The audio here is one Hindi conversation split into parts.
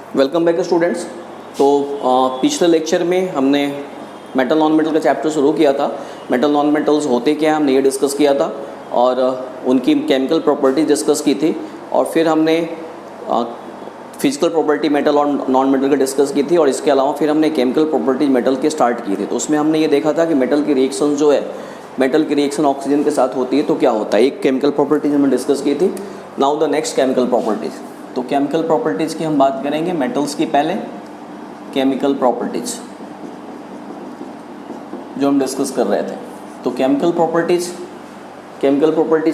Welcome back students. तो पिछले लेक्चर में हमने मेटल नॉन मेटल का चैप्टर शुरू किया था। मेटल नॉन मेटल्स होते क्या है हमने ये डिस्कस किया था और उनकी केमिकल प्रॉपर्टीज डिस्कस की थी, और फिर हमने फिजिकल प्रॉपर्टी मेटल और नॉन मेटल का डिस्कस की थी, और इसके अलावा फिर हमने केमिकल प्रॉपर्टीज मेटल के स्टार्ट किए थे। तो उसमें हमने ये देखा था कि मेटल की रिएक्शन जो है, मेटल की रिएक्शन ऑक्सीजन के साथ होती है तो क्या होता है, एक केमिकल प्रॉपर्टीज हमने डिस्कस की थी। Now the next chemical properties. तो केमिकल प्रॉपर्टीज़ की हम बात करेंगे मेटल्स की। पहले केमिकल प्रॉपर्टीज़ जो हम डिस्कस कर रहे थे, तो केमिकल प्रॉपर्टीज़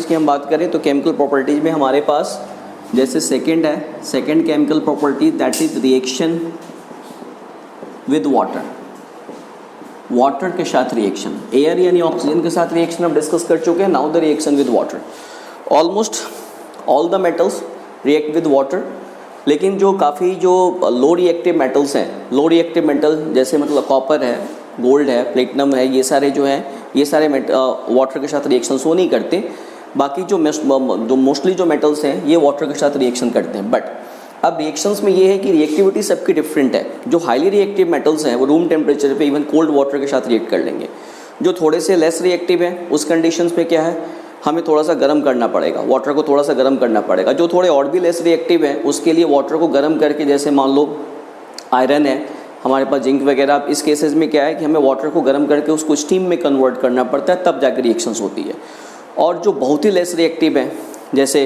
की हम बात करें तो केमिकल प्रॉपर्टीज़ में हमारे पास जैसे सेकंड है, second chemical property that is reaction with water के साथ रिएक्शन। एयर यानी ऑक्सीजन के साथ रिएक्शन हम डिस्कस कर चुके हैं। Now the reaction with water. Almost all the metals react with water, लेकिन जो काफ़ी जो लो रिएक्टिव मेटल्स हैं, लो रिएक्टिव मेटल जैसे मतलब कॉपर है, गोल्ड है, प्लेटिनम है, ये सारे जो हैं ये सारे वाटर के साथ रिएक्शन वो नहीं करते। बाकी जो मोस्टली जो मेटल्स हैं ये वाटर के साथ रिएक्शन करते हैं। बट अब रिएक्शंस में ये है कि रिएक्टिविटी सबकी डिफरेंट है। जो हाईली रिएक्टिव मेटल्स हैं वो रूम टेम्परेचर पे इवन कोल्ड वाटर के साथ रिएक्ट कर लेंगे। जो थोड़े से लेस रिएक्टिव हैं उस कंडीशंस पे क्या है, हमें थोड़ा सा गर्म करना पड़ेगा, वाटर को थोड़ा सा गर्म करना पड़ेगा। जो थोड़े और भी लेस रिएक्टिव हैं उसके लिए वाटर को गर्म करके, जैसे मान लो आयरन है, हमारे पास जिंक वगैरह, इस केसेस में क्या है कि हमें वाटर को गर्म करके उसको स्टीम में कन्वर्ट करना पड़ता है, तब जाकर रिएक्शंस होती है। और जो बहुत ही लेस रिएक्टिव हैं जैसे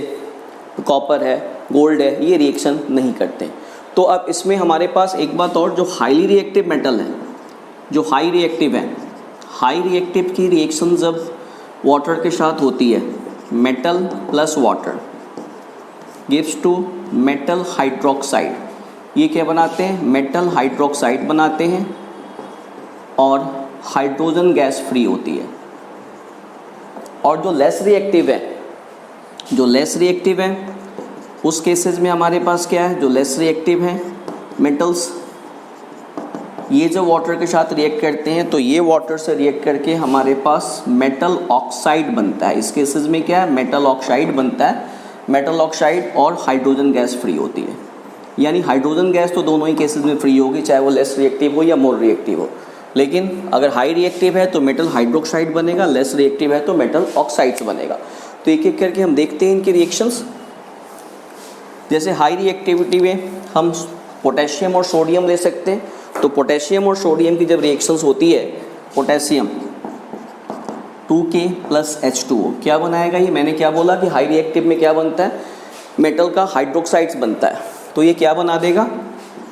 कॉपर है, गोल्ड है, ये रिएक्शन नहीं करते। तो अब इसमें हमारे पास एक बात और, जो हाईली रिएक्टिव मेटल है, जो हाई रिएक्टिव है, हाई रिएक्टिव की रिएक्शन जब वाटर के साथ होती है, metal plus water gives to metal hydroxide. ये क्या बनाते हैं, मेटल हाइड्रोक्साइड बनाते हैं और हाइड्रोजन गैस फ्री होती है। और जो लेस रिएक्टिव है, जो लेस रिएक्टिव है उस केसेस में हमारे पास क्या है, जो लेस रिएक्टिव हैं मेटल्स, ये जो वाटर के साथ रिएक्ट करते हैं तो ये वाटर से रिएक्ट करके हमारे पास मेटल ऑक्साइड बनता है। इस केसेस में क्या है, मेटल ऑक्साइड बनता है। मेटल ऑक्साइड और हाइड्रोजन गैस फ्री होती है। यानी हाइड्रोजन गैस तो दोनों ही केसेस में फ्री होगी, चाहे वो लेस रिएक्टिव हो या मोर रिएक्टिव हो। लेकिन अगर हाई रिएक्टिव है तो मेटल हाइड्रोक्साइड बनेगा, लेस रिएक्टिव है तो मेटल ऑक्साइड्स बनेगा। तो एक एक करके हम देखते हैं इनकी रिएक्शंस। जैसे हाई रिएक्टिविटी में हम पोटेशियम और सोडियम ले सकते हैं। तो पोटेशियम और सोडियम की जब रिएक्शंस होती है, पोटेशियम 2K + H2O क्या बनाएगा, ये मैंने क्या बोला कि हाई रिएक्टिव में क्या बनता है, मेटल का हाइड्रोक्साइड्स बनता है। तो ये क्या बना देगा,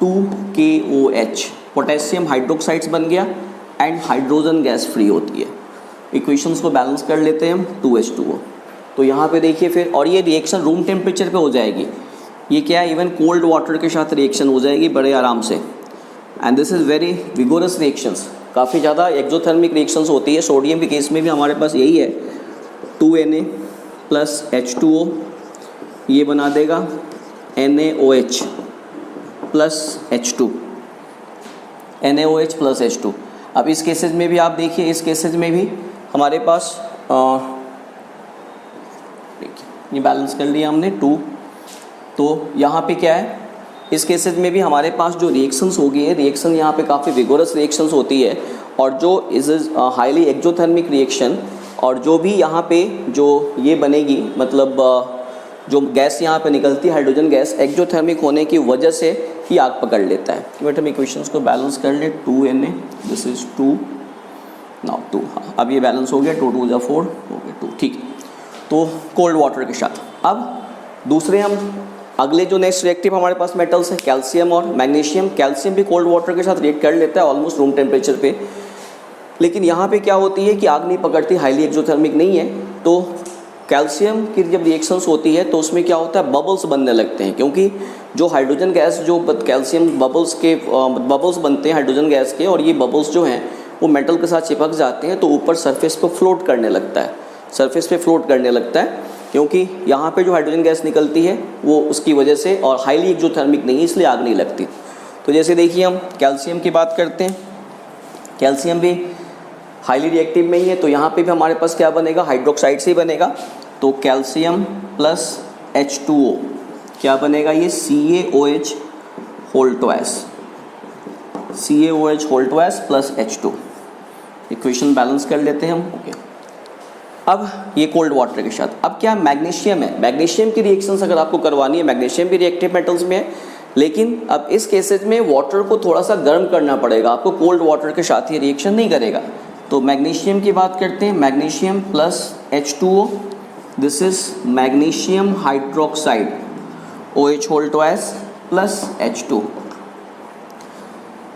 2KOH, पोटेशियम हाइड्रोक्साइड्स बन गया एंड हाइड्रोजन गैस फ्री होती है। इक्वेशंस को बैलेंस कर लेते हैं हम, 2H2O। तो यहाँ पे देखिए फिर, और ये रिएक्शन रूम टेम्परेचर पे हो जाएगी। ये क्या है, इवन कोल्ड वाटर के साथ रिएक्शन हो जाएगी बड़े आराम से। And this is very vigorous reactions, काफ़ी ज़्यादा एक्सोथर्मिक रिएक्शंस होती है। सोडियम के केस में भी हमारे पास यही है, 2Na + H2O, ये बना देगा NaOH + H2, NaOH + H2। अब इस केसेज में भी आप देखिए, इस केसेज में भी हमारे पास ये बैलेंस कर लिया हमने 2। तो यहाँ पे क्या है, इस केसेस में भी हमारे पास जो रिएक्शंस होगी है, रिएक्शन यहाँ पे काफ़ी विगोरस रिएक्शंस होती है। और जो इज हाईली एक्सोथर्मिक रिएक्शन, और जो भी यहाँ पे जो ये बनेगी, मतलब जो गैस यहाँ पे निकलती है हाइड्रोजन गैस, एक्सोथर्मिक होने की वजह से ही आग पकड़ लेता है। बट हम इक्वेशंस को बैलेंस कर ले, 2Na, दिस इज़ 2, नाउ 2, हाँ अब ये बैलेंस हो गया, 2 2 = 4 हो गया 2, ठीक। तो कोल्ड वाटर के साथ। अब दूसरे हम अगले जो नेक्स्ट रिएक्टिव हमारे पास मेटल्स हैं, कैल्शियम और मैग्नीशियम। कैल्शियम भी कोल्ड वाटर के साथ रिएक्ट कर लेता है ऑलमोस्ट रूम टेम्परेचर पे। लेकिन यहाँ पे क्या होती है कि आग नहीं पकड़ती, हाईली एक्सोथर्मिक नहीं है। तो कैल्शियम की जब रिएक्शंस होती है तो उसमें क्या होता है, बबल्स बनने लगते हैं। क्योंकि जो हाइड्रोजन गैस, जो कैल्शियम बबल्स बनते हैं हाइड्रोजन गैस के, और ये बबल्स जो हैं वो मेटल के साथ चिपक जाते हैं तो ऊपर सरफेस पर फ्लोट करने लगता है, सरफेस पे फ्लोट करने लगता है। क्योंकि यहाँ पे जो हाइड्रोजन गैस निकलती है वो उसकी वजह से, और हाईली एक्सोथर्मिक नहीं है इसलिए आग नहीं लगती। तो जैसे देखिए हम कैल्शियम की बात करते हैं, कैल्शियम भी हाईली रिएक्टिव में ही है। तो यहाँ पे भी हमारे पास क्या बनेगा, हाइड्रोक्साइड से ही बनेगा। तो कैल्शियम प्लस H2O क्या बनेगा, ये CaOH whole twice CaOH whole twice plus H2। Equation balance कर लेते हैं हम। ओके, अब ये कोल्ड वाटर के साथ अब क्या मैग्नीशियम है। मैग्नीशियम की रिएक्शंस अगर आपको करवानी है, मैग्नीशियम भी रिएक्टिव मेटल्स में है, लेकिन अब इस केसेस में वाटर को थोड़ा सा गर्म करना पड़ेगा आपको, कोल्ड वाटर के साथ ये रिएक्शन नहीं करेगा। तो मैग्नीशियम की बात करते हैं, magnesium plus H2O, this is magnesium hydroxide OH whole twice plus H2।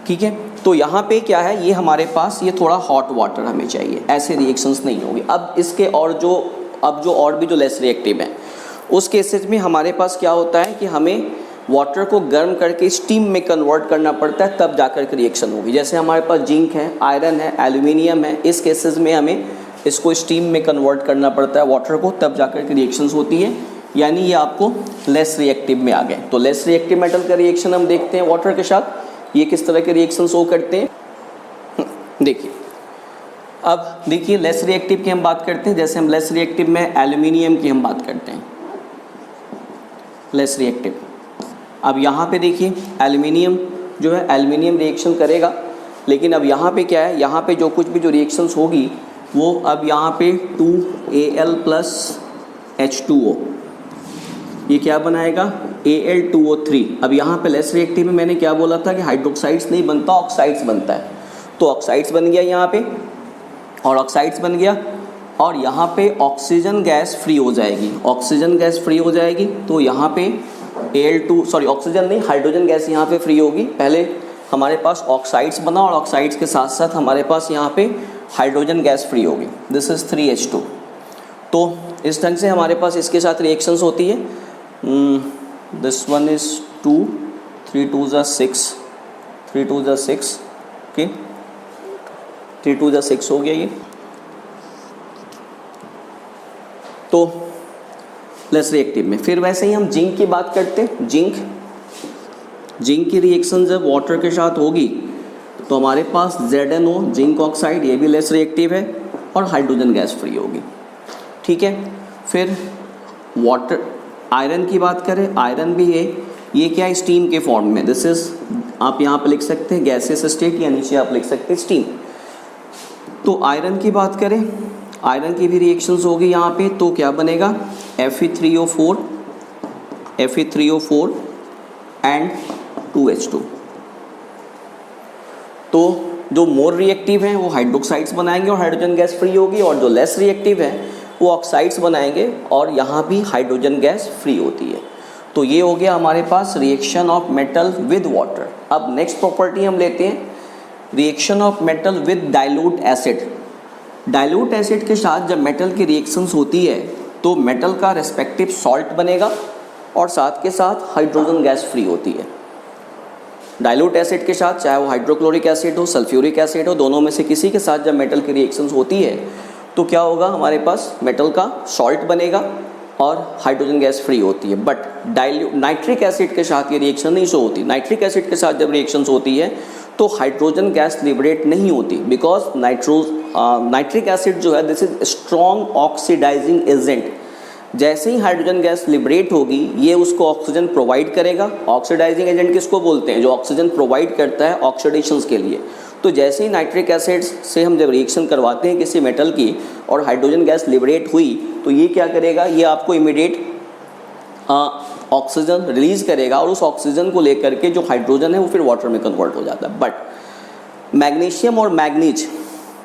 ठीक है, तो यहाँ पे क्या है, ये हमारे पास ये थोड़ा हॉट वाटर हमें चाहिए, ऐसे रिएक्शंस नहीं होगी। अब इसके और भी जो लेस रिएक्टिव हैं उस केसेस में हमारे पास क्या होता है कि हमें वाटर को गर्म करके स्टीम में कन्वर्ट करना पड़ता है, तब जाकर के रिएक्शन होगी। जैसे हमारे पास जिंक है, आयरन है, एल्यूमिनियम है, इस केसेस में हमें इसको स्टीम में कन्वर्ट करना पड़ता है वाटर को, तब जाकर के रिएक्शंस होती है। यानी ये आपको लेस रिएक्टिव में आ गए। तो लेस रिएक्टिव मेटल का रिएक्शन हम देखते हैं वाटर के साथ, ये किस तरह के रिएक्शन शो करते हैं। देखिए, अब देखिए लेस रिएक्टिव की हम बात करते हैं। जैसे हम लेस रिएक्टिव में एल्यूमिनियम की हम बात करते हैं, लेस रिएक्टिव। अब यहाँ पे देखिए एल्यूमिनियम जो है, एल्यूमिनियम रिएक्शन करेगा, लेकिन अब यहाँ पे क्या है, यहाँ पे जो कुछ भी जो रिएक्शंस होगी वो अब यहाँ पे 2Al प्लस H2O, ये क्या बनाएगा Al2O3। अब यहाँ पे लेस रिएक्टिव में मैंने क्या बोला था कि हाइड्रोक्साइड्स नहीं बनता, ऑक्साइड्स बनता है। तो ऑक्साइड्स बन गया यहाँ पे, और ऑक्साइड्स बन गया, और यहाँ पे ऑक्सीजन गैस फ्री हो जाएगी, ऑक्सीजन गैस फ्री हो जाएगी। तो यहाँ पे ऑक्सीजन नहीं, हाइड्रोजन गैस यहाँ पे फ्री होगी। पहले हमारे पास ऑक्साइड्स बना और ऑक्साइड्स के साथ साथ हमारे पास यहाँ पे हाइड्रोजन गैस फ्री होगी, दिस इज़ 3H2। तो इस ढंग से हमारे पास इसके साथ रिएक्शंस होती है। दिस वन इज़ 2, 3 2 ज़ा 6, 3 2 ज़ा 6, ओके, 3 2 ज़ा 6 हो गया ये। तो लेस रिएक्टिव में फिर वैसे ही हम जिंक की बात करते हैं। जिंक की रिएक्शन जब वाटर के साथ होगी तो हमारे पास ZnO जिंक ऑक्साइड, ये भी लेस रिएक्टिव है, और हाइड्रोजन गैस फ्री होगी। ठीक है, फिर वाटर आयरन की बात करें, आयरन भी है, ये क्या है, स्टीम के फॉर्म में, दिस इज आप यहाँ पे लिख सकते हैं गैसेस स्टेट, या नीचे आप लिख सकते हैं स्टीम। तो आयरन की बात करें, आयरन की भी रिएक्शंस होगी यहाँ पे, तो क्या बनेगा Fe3O4 एंड 2H2। तो जो मोर रिएक्टिव हैं वो हाइड्रोक्साइड्स बनाएंगे और हाइड्रोजन गैस फ्री होगी, और जो लेस रिएक्टिव हैं वो ऑक्साइड्स बनाएंगे और यहाँ भी हाइड्रोजन गैस फ्री होती है। तो ये हो गया हमारे पास reaction of metal with water. अब नेक्स्ट प्रॉपर्टी हम लेते हैं, reaction of metal with dilute acid. Dilute acid के साथ जब मेटल की रिएक्शंस होती है तो मेटल का रेस्पेक्टिव सॉल्ट बनेगा और साथ के साथ हाइड्रोजन गैस फ्री होती है। डाइल्यूट एसिड के साथ, चाहे वो हाइड्रोक्लोरिक एसिड हो, सल्फ्यूरिक एसिड हो, दोनों में से किसी के साथ जब मेटल की रिएक्शंस होती है तो क्या होगा, हमारे पास मेटल का सॉल्ट बनेगा और हाइड्रोजन गैस फ्री होती है। बट नाइट्रिक एसिड के साथ ये रिएक्शन नहीं शो होती। नाइट्रिक एसिड के साथ जब रिएक्शंस होती है तो हाइड्रोजन गैस लिबरेट नहीं होती, बिकॉज नाइट्रिक एसिड जो है this is strong oxidising agent. जैसे ही हाइड्रोजन गैस लिबरेट होगी ये उसको ऑक्सीजन प्रोवाइड करेगा। ऑक्सीडाइजिंग एजेंट किसको बोलते हैं, जो ऑक्सीजन प्रोवाइड करता है ऑक्सीडेशंस के लिए। तो जैसे ही नाइट्रिक एसिड से हम जब रिएक्शन करवाते हैं किसी मेटल की और हाइड्रोजन गैस लिबरेट हुई तो ये क्या करेगा, ये आपको इमीडिएट ऑक्सीजन रिलीज करेगा और उस ऑक्सीजन को लेकर के जो हाइड्रोजन है वो फिर वाटर में कन्वर्ट हो जाता है। बट मैग्नीशियम और मैग्नीज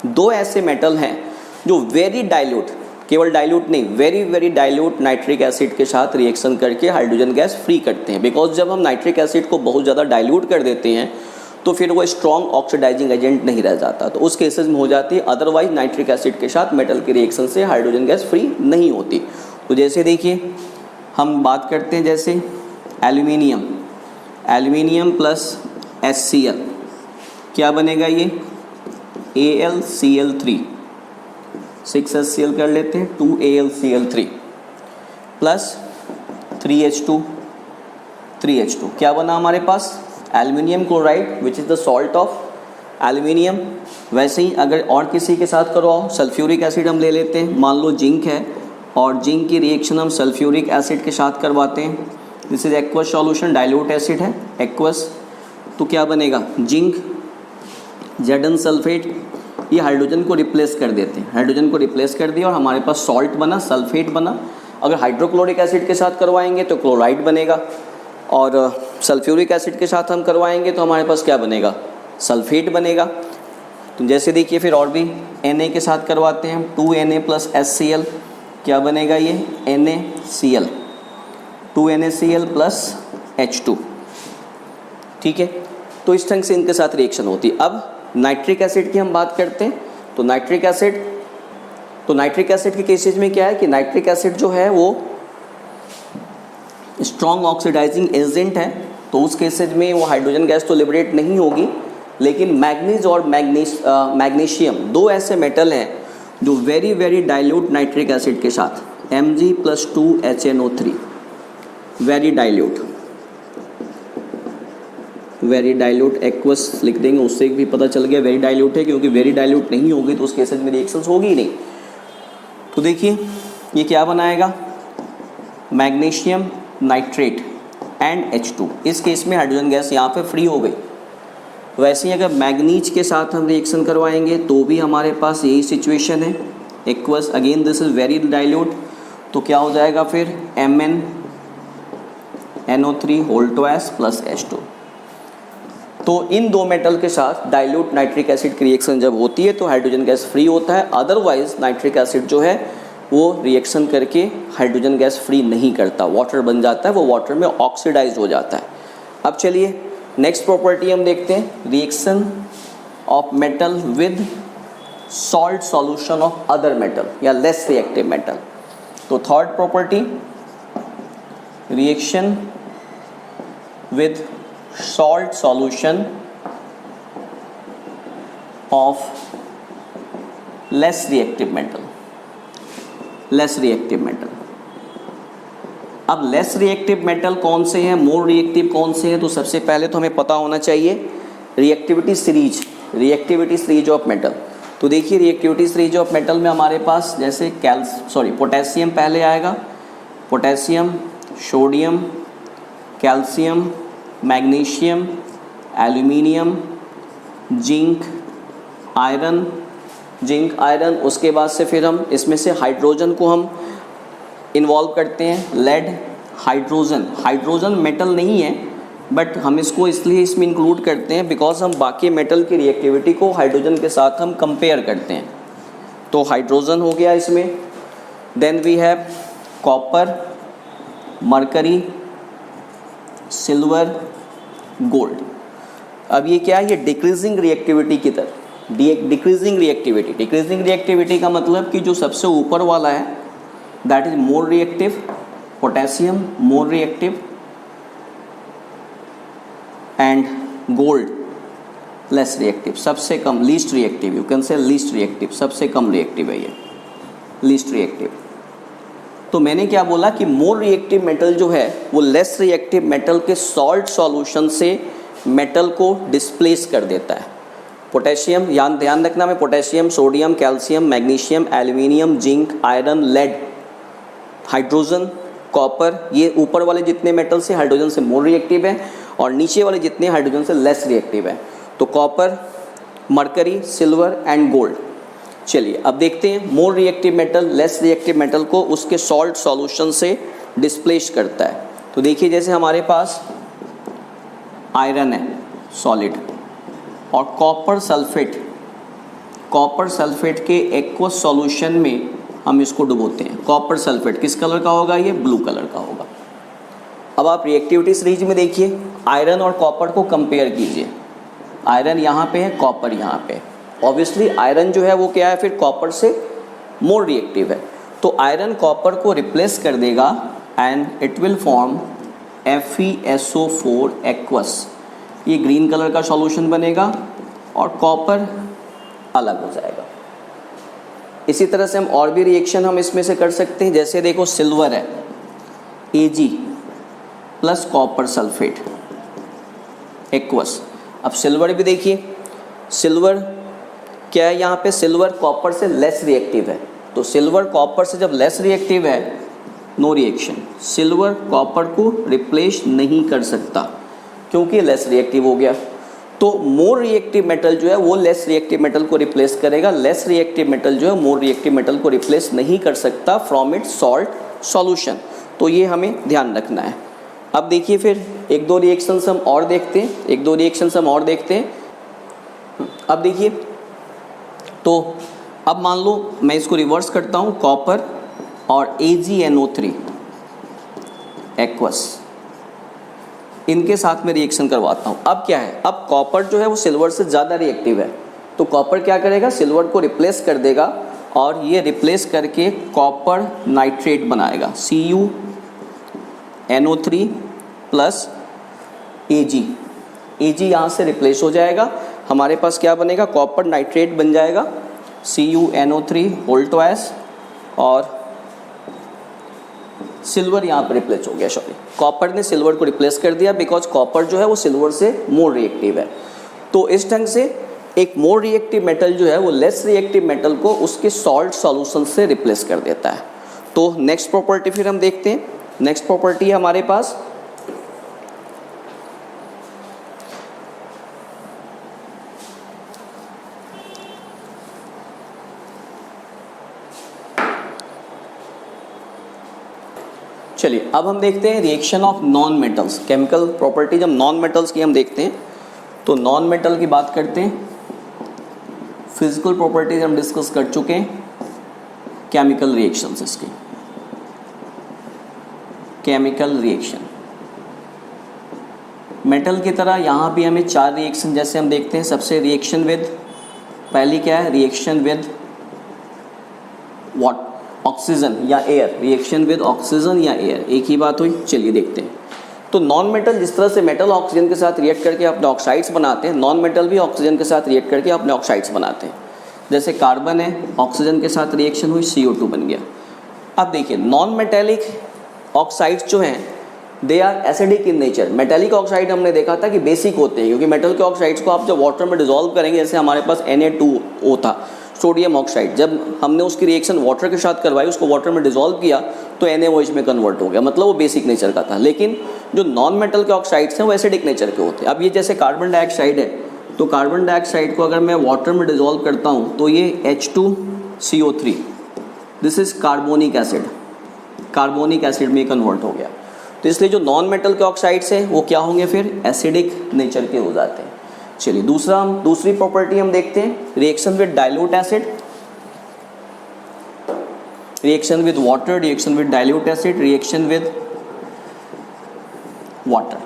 दो ऐसे मेटल हैं जो वेरी डाइल्यूट, केवल डाइल्यूट नहीं, वेरी डाइल्यूट नाइट्रिक एसिड के साथ रिएक्शन करके हाइड्रोजन गैस फ्री करते हैं। बिकॉज जब हम नाइट्रिक एसिड को बहुत ज़्यादा डाइल्यूट कर देते हैं तो फिर वो स्ट्रॉन्ग ऑक्सीडाइजिंग एजेंट नहीं रह जाता, तो उस केसेस में हो जाती है। अदरवाइज नाइट्रिक एसिड के साथ मेटल की रिएक्शन से हाइड्रोजन गैस फ्री नहीं होती। तो जैसे देखिए हम बात करते हैं जैसे एल्यूमिनियम प्लस HCl, क्या बनेगा ये AlCl3, 6HCl कर लेते हैं, 2AlCl3 प्लस 3H2, क्या बना हमारे पास aluminium chloride which is the salt of aluminium. वैसे ही अगर और किसी के साथ करवाओ, सल्फ्यूरिक एसिड हम ले लेते हैं, मान लो जिंक है और जिंक की रिएक्शन हम सल्फ्यूरिक एसिड के साथ करवाते हैं। This is aqueous solution, dilute acid है, एक्वस तो क्या बनेगा, जिंक Zn सल्फेट, ये हाइड्रोजन को रिप्लेस कर देते हैं, हाइड्रोजन को रिप्लेस कर दिया और हमारे पास सॉल्ट बना, सल्फेट बना। अगर हाइड्रोक्लोरिक एसिड के साथ करवाएंगे तो क्लोराइड बनेगा, और सल्फ्यूरिक एसिड के साथ हम करवाएंगे तो हमारे पास क्या बनेगा, सल्फेट बनेगा। तो जैसे देखिए फिर और भी Na के साथ करवाते हैं, 2Na + HCl, क्या बनेगा ये NaCl, 2NaCl + H2, ठीक है। तो इस ढंग से इनके साथ रिएक्शन होती है। अब नाइट्रिक एसिड की हम बात करते हैं, तो नाइट्रिक एसिड के केसेज में क्या है कि नाइट्रिक एसिड जो है वो स्ट्रॉन्ग ऑक्सीडाइजिंग एजेंट है, तो उस केसेज में वो हाइड्रोजन गैस तो लिबरेट नहीं होगी, लेकिन मैग्नीज और मैग्नीशियम दो ऐसे मेटल हैं जो very very dilute nitric acid के साथ Mg+2HNO3, वेरी डाइल्यूट एक्वस लिख देंगे, उससे भी पता चल गया वेरी डाइल्यूट है, क्योंकि वेरी डाइल्यूट नहीं होगी तो उस केसेज में रिएक्शंस होगी ही नहीं। तो देखिए ये क्या बनाएगा, मैग्नीशियम नाइट्रेट एंड H2, इस केस में हाइड्रोजन गैस यहाँ पे फ्री हो गई। वैसे ही अगर मैग्नीज के साथ हम रिएक्शन करवाएंगे तो भी हमारे पास यही सिचुएशन है, aqueous, again this is very dilute, तो क्या हो जाएगा फिर MnNO3 + H2। तो इन दो मेटल के साथ डाइल्यूट नाइट्रिक एसिड की रिएक्शन जब होती है तो हाइड्रोजन गैस फ्री होता है, अदरवाइज नाइट्रिक एसिड जो है वो रिएक्शन करके हाइड्रोजन गैस फ्री नहीं करता, वाटर बन जाता है, वो वाटर में ऑक्सीडाइज हो जाता है। अब चलिए नेक्स्ट प्रॉपर्टी हम देखते हैं, reaction of metal with salt solution of other metal या लेस रिएक्टिव मेटल। तो third property, reaction with salt solution of less reactive metal, less reactive metal. अब लेस रिएक्टिव मेटल कौन से हैं, मोर रिएक्टिव कौन से हैं, तो सबसे पहले तो हमें पता होना चाहिए रिएक्टिविटी सीरीज ऑफ मेटल। तो देखिए रिएक्टिविटी सीरीज ऑफ मेटल में हमारे पास जैसे पोटेशियम पहले आएगा, potassium, sodium, calcium, magnesium, aluminium, zinc, iron, उसके बाद से फिर हम इसमें से हाइड्रोजन को हम इन्वॉल्व करते हैं, लेड, हाइड्रोजन मेटल नहीं है बट हम इसको इसलिए इसमें इंक्लूड करते हैं बिकॉज हम बाकी मेटल की रिएक्टिविटी को हाइड्रोजन के साथ हम कंपेयर करते हैं। तो हाइड्रोजन हो गया इसमें, then we have copper, mercury, silver, gold. अब ये क्या है, ये डिक्रीजिंग रिएक्टिविटी की तरफ, डिक्रीजिंग रिएक्टिविटी का मतलब कि जो सबसे ऊपर वाला है that is more reactive, potassium more reactive and gold less reactive, सबसे कम, least reactive, you can say least reactive, सबसे कम रिएक्टिव है ये, लीस्ट रिएक्टिव। तो मैंने क्या बोला कि मोर रिएक्टिव मेटल जो है वो लेस रिएक्टिव मेटल के सॉल्ट सॉल्यूशन से मेटल को डिस्प्लेस कर देता है। पोटेशियम, ध्यान रखना में potassium, sodium, calcium, magnesium, aluminium, zinc, iron, lead, hydrogen, copper, ये ऊपर वाले जितने मेटल से हाइड्रोजन से मोर रिएक्टिव है और नीचे वाले जितने हाइड्रोजन से लेस रिएक्टिव है। तो copper, mercury, silver and gold. चलिए अब देखते हैं more reactive metal less reactive metal को उसके सॉल्ट सॉल्यूशन से डिस्प्लेस करता है। तो देखिए जैसे हमारे पास आयरन है सॉलिड और कॉपर सल्फेट के एक्वस सॉल्यूशन में हम इसको डुबोते हैं। कॉपर सल्फेट किस कलर का होगा, ये ब्लू कलर का होगा। अब आप रिएक्टिविटी सीरीज में देखिए आयरन और कॉपर को कंपेयर कीजिए, आयरन यहाँ पे है, कॉपर यहाँ पे। ऑब्वियसली आयरन जो है वो क्या है फिर कॉपर से मोर रिएक्टिव है, तो आयरन कॉपर को रिप्लेस कर देगा and it will form FeSO4 aqueous, ये ग्रीन कलर का सॉल्यूशन बनेगा और कॉपर अलग हो जाएगा। इसी तरह से हम और भी रिएक्शन हम इसमें से कर सकते हैं, जैसे देखो सिल्वर है Ag plus copper sulphate aqueous. अब सिल्वर भी देखिए, सिल्वर क्या है यहाँ पे, सिल्वर कॉपर से लेस रिएक्टिव है, तो सिल्वर कॉपर से जब लेस रिएक्टिव है नो रिएक्शन, सिल्वर कॉपर को रिप्लेस नहीं कर सकता क्योंकि लेस रिएक्टिव हो गया। तो मोर रिएक्टिव मेटल जो है वो लेस रिएक्टिव मेटल को रिप्लेस करेगा, लेस रिएक्टिव मेटल जो है मोर रिएक्टिव मेटल को रिप्लेस नहीं कर सकता फ्रॉम इट्स सॉल्ट सॉल्यूशन। तो ये हमें ध्यान रखना है। अब देखिए फिर एक दो रिएक्शंस हम और देखते हैं, अब देखिए तो अब मान लो मैं इसको रिवर्स करता हूँ, कॉपर और AgNO3 एक्वस, इनके साथ में रिएक्शन करवाता हूँ। अब क्या है, अब कॉपर जो है वो सिल्वर से ज़्यादा रिएक्टिव है, तो कॉपर क्या करेगा, सिल्वर को रिप्लेस कर देगा और ये रिप्लेस करके कॉपर नाइट्रेट बनाएगा, CuNO3 प्लस Ag यहाँ से रिप्लेस हो जाएगा, हमारे पास क्या बनेगा, कॉपर नाइट्रेट बन जाएगा, CuNO3 होल ट्वाइस, और सिल्वर यहाँ पर रिप्लेस हो गया, सॉरी कॉपर ने सिल्वर को रिप्लेस कर दिया बिकॉज कॉपर जो है वो सिल्वर से मोर रिएक्टिव है। तो इस ढंग से एक मोर रिएक्टिव मेटल जो है वो लेस रिएक्टिव मेटल को उसके सॉल्ट सॉल्यूशन से रिप्लेस कर देता है। तो नेक्स्ट प्रॉपर्टी फिर हम देखते हैं, नेक्स्ट प्रॉपर्टी है हमारे पास चलिए अब हम देखते हैं reaction of non metals, chemical property जब नॉन मेटल्स की हम देखते हैं तो नॉन मेटल की बात करते हैं, फिजिकल प्रॉपर्टीज हम डिस्कस कर चुके हैं, केमिकल रिएक्शंस इसके, केमिकल रिएक्शन मेटल की तरह यहाँ भी हमें 4 रिएक्शन जैसे हम देखते हैं। सबसे रिएक्शन विद, पहली क्या है, रिएक्शन विद व्हाट, ऑक्सीजन या एयर, रिएक्शन विद ऑक्सीजन या एयर, एक ही बात हुई। चलिए देखते हैं। तो नॉन मेटल जिस तरह से मेटल ऑक्सीजन के साथ रिएक्ट करके अपने ऑक्साइड्स बनाते हैं, नॉन मेटल भी ऑक्सीजन के साथ रिएक्ट करके अपने ऑक्साइड्स बनाते हैं। जैसे कार्बन है, ऑक्सीजन के साथ रिएक्शन हुई, CO2 बन गया। अब देखिए नॉन मेटेलिक ऑक्साइड्स जो हैं they are acidic in nature. Metallic oxide हमने देखा था कि बेसिक होते हैं, क्योंकि मेटल के ऑक्साइड्स को आप जब वाटर में डिजोल्व करेंगे, जैसे हमारे पास Na2O था, सोडियम ऑक्साइड, जब हमने उसकी रिएक्शन वाटर के साथ करवाई, उसको वाटर में डिजोल्व किया तो NaOH में कन्वर्ट हो गया, मतलब वो बेसिक नेचर का था। लेकिन जो नॉन मेटल के ऑक्साइड्स हैं वो एसिडिक नेचर के होते हैं। अब ये जैसे कार्बन डाइऑक्साइड है, तो कार्बन डाइऑक्साइड को अगर मैं वाटर में डिजोल्व करता हूँ तो ये H2CO3, this is carbonic acid, carbonic acid में कन्वर्ट हो गया। तो इसलिए जो नॉन मेटल के ऑक्साइड्स हैं वो क्या होंगे, फिर एसिडिक नेचर के हो जाते हैं। चलिए दूसरी प्रॉपर्टी हम देखते हैं, reaction with dilute acid, reaction with water, reaction with dilute acid, reaction with water.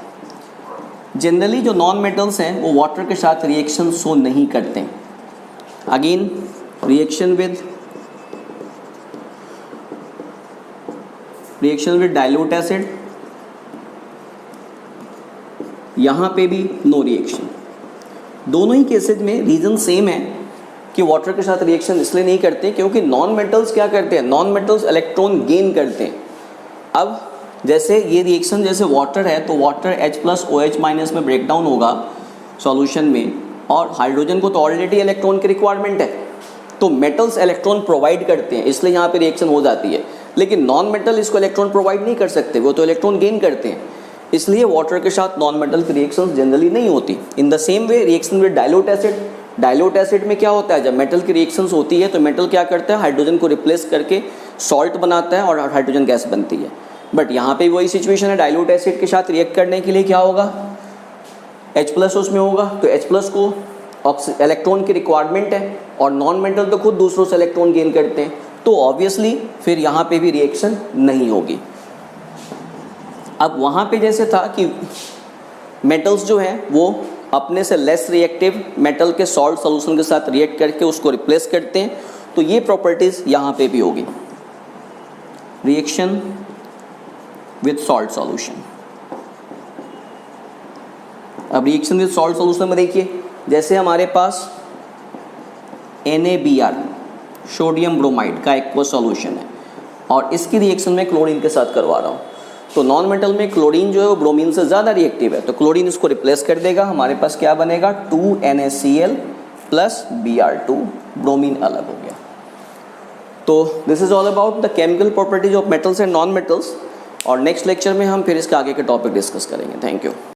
Generally जो नॉन मेटल्स हैं वो वाटर के साथ रिएक्शन शो नहीं करते। Again reaction with dilute acid, यहाँ पे भी नो रिएक्शन। दोनों ही केसेज में रीज़न सेम है कि वाटर के साथ रिएक्शन इसलिए नहीं करते क्योंकि नॉन मेटल्स क्या करते हैं, नॉन मेटल्स इलेक्ट्रॉन गेन करते हैं। अब जैसे ये रिएक्शन जैसे वाटर है तो वाटर H+OH- में ब्रेक डाउन होगा सॉल्यूशन में, और हाइड्रोजन को तो ऑलरेडी इलेक्ट्रॉन की रिक्वायरमेंट है, तो मेटल्स इलेक्ट्रॉन प्रोवाइड करते हैं, इसलिए यहाँ पे रिएक्शन हो जाती है। लेकिन नॉन मेटल इसको इलेक्ट्रॉन प्रोवाइड नहीं कर सकते, वो तो इलेक्ट्रॉन गेन करते हैं, इसलिए वाटर के साथ नॉन मेटल की रिएक्शंस जनरली नहीं होती। In the same way reaction with dilute acid, dilute acid में क्या होता है, जब मेटल की रिएक्शंस होती है तो मेटल क्या करता है, हाइड्रोजन को रिप्लेस करके सॉल्ट बनाता है और हाइड्रोजन गैस बनती है। बट यहाँ पे वही सिचुएशन है, डाइल्यूट एसिड के साथ रिएक्ट करने के लिए क्या होगा, H+ उसमें होगा, तो H+ को इलेक्ट्रॉन की रिक्वायरमेंट है और नॉन मेटल तो खुद दूसरों से इलेक्ट्रॉन गेन करते हैं, तो ऑब्वियसली फिर यहाँ पे भी रिएक्शन नहीं होगी। अब वहाँ पे जैसे था कि मेटल्स जो हैं वो अपने से लेस रिएक्टिव मेटल के सॉल्ट सॉल्यूशन के साथ रिएक्ट करके उसको रिप्लेस करते हैं, तो ये प्रॉपर्टीज़ यहाँ पे भी होगी, रिएक्शन विद सॉल्ट सॉल्यूशन। अब रिएक्शन विद सॉल्ट सॉल्यूशन में देखिए, जैसे हमारे पास NaBr सोडियम ब्रोमाइड का एक्वस सॉल्यूशन है और इसकी रिएक्शन में क्लोरीन के साथ करवा रहा हूँ, तो नॉन मेटल में क्लोरीन जो है वो ब्रोमीन से ज़्यादा रिएक्टिव है, तो क्लोरीन इसको रिप्लेस कर देगा, हमारे पास क्या बनेगा 2NaCl प्लस Br2, ब्रोमीन अलग हो गया। तो this is all about the chemical properties of metals and non metals, और नेक्स्ट लेक्चर में हम फिर इसके आगे के टॉपिक डिस्कस करेंगे। Thank you.